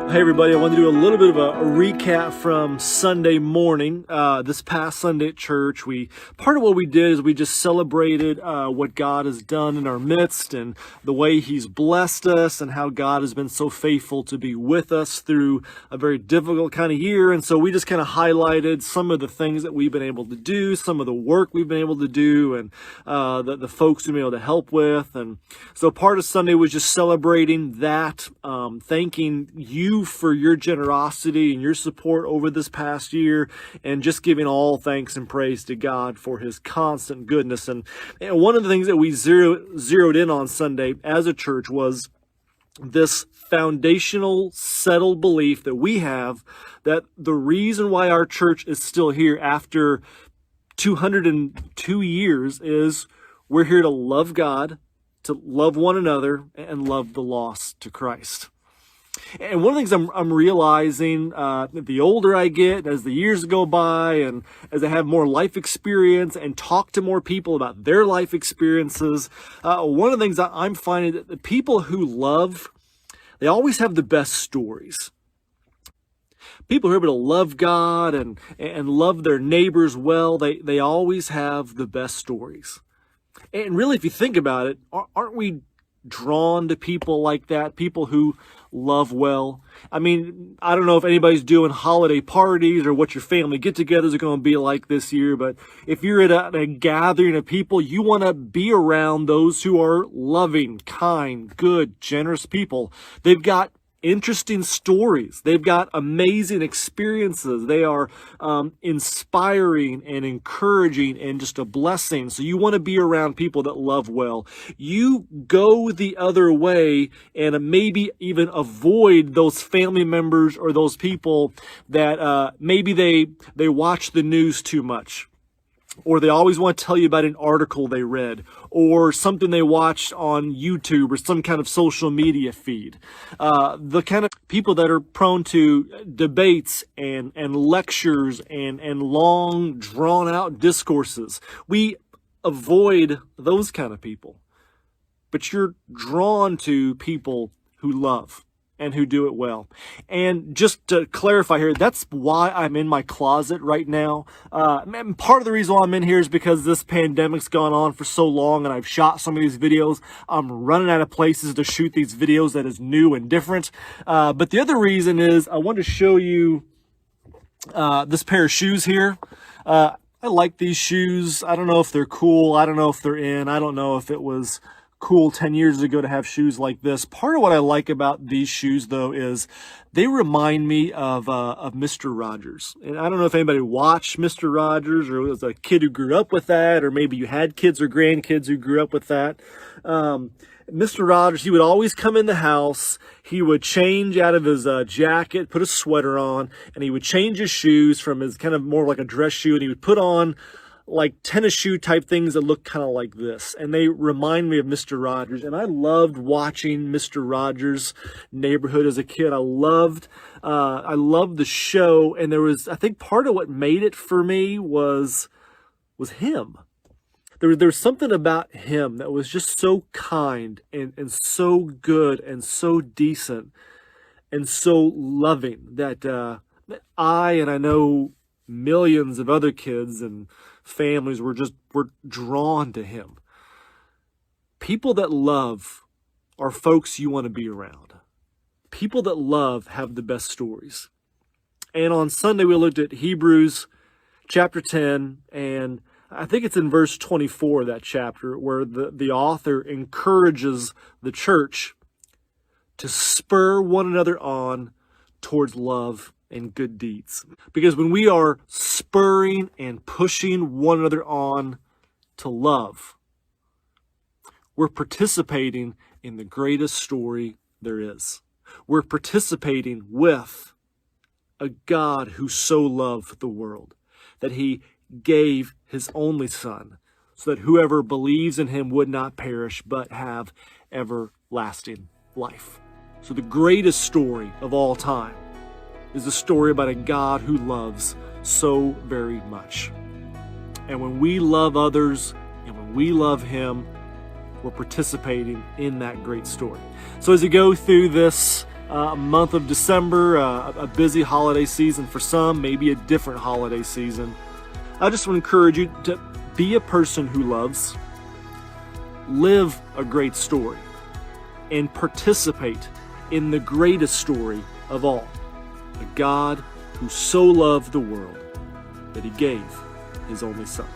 Hey everybody, I wanted to do a little bit of a recap from Sunday morning. This past Sunday at church, part of what we did is we just celebrated what God has done in our midst and the way He's blessed us and how God has been so faithful to be with us through a very difficult kind of year. And so we just kind of highlighted some of the things that we've been able to do, some of the work we've been able to do, and the folks we've been able to help with. And so part of Sunday was just celebrating that, thanking you for your generosity and your support over this past year, and just giving all thanks and praise to God for His constant goodness. And one of the things that we zeroed in on Sunday as a church was this foundational, settled belief that we have that the reason why our church is still here after 202 years is we're here to love God, to love one another, and love the lost to Christ. And one of the things I'm realizing, the older I get, as the years go by, and as I have more life experience and talk to more people about their life experiences, one of the things I'm finding that the people who love, they always have the best stories. People who are able to love God and love their neighbors well, they always have the best stories. And really, if you think about it, aren't we drawn to people like that, people who love well? I mean, I don't know if anybody's doing holiday parties or what your family get-togethers are going to be like this year, but if you're at a gathering of people, you want to be around those who are loving, kind, good, generous people. They've got interesting stories. They've got amazing experiences. They are inspiring and encouraging and just a blessing. So you want to be around people that love well. You go the other way and maybe even avoid those family members or those people that maybe they watch the news too much, or they always want to tell you about an article they read, or something they watched on YouTube or some kind of social media feed. The kind of people that are prone to debates and lectures and long, drawn-out discourses. We avoid those kind of people. But you're drawn to people who love and who do it well. And just to clarify here, that's why I'm in my closet right now. And part of the reason why I'm in here is because this pandemic's gone on for so long and I've shot some of these videos. I'm running out of places to shoot these videos that is new and different. But the other reason is I wanted to show you this pair of shoes here. I like these shoes. I don't know if they're cool. I don't know if they're in. I don't know if it was cool 10 years ago to have shoes like this. Part of what I like about these shoes, though, is they remind me of Mr. Rogers. And I don't know if anybody watched Mr. Rogers or was a kid who grew up with that, or maybe you had kids or grandkids who grew up with that. Mr. Rogers, he would always come in the house, he would change out of his jacket, put a sweater on, and he would change his shoes from his kind of more like a dress shoe, and he would put on like tennis shoe type things that look kind of like this. And they remind me of Mr. Rogers. And I loved watching Mr. Rogers' Neighborhood as a kid. I loved the show. And there was, I think part of what made it for me was him. There was something about him that was just so kind and so good and so decent and so loving that I know millions of other kids and families were drawn to him. People that love are folks you want to be around. People that love have the best stories. And on Sunday we looked at Hebrews chapter 10, and I think it's in verse 24 of that chapter where the author encourages the church to spur one another on towards love and good deeds. Because when we are spurring and pushing one another on to love, we're participating in the greatest story there is. We're participating with a God who so loved the world that He gave His only Son so that whoever believes in Him would not perish but have everlasting life. So the greatest story of all time is a story about a God who loves so very much. And when we love others and when we love Him, we're participating in that great story. So as you go through this month of December, a busy holiday season for some, maybe a different holiday season. I just want to encourage you to be a person who loves, live a great story, and participate in the greatest story of all, a God who so loved the world that he gave his only Son.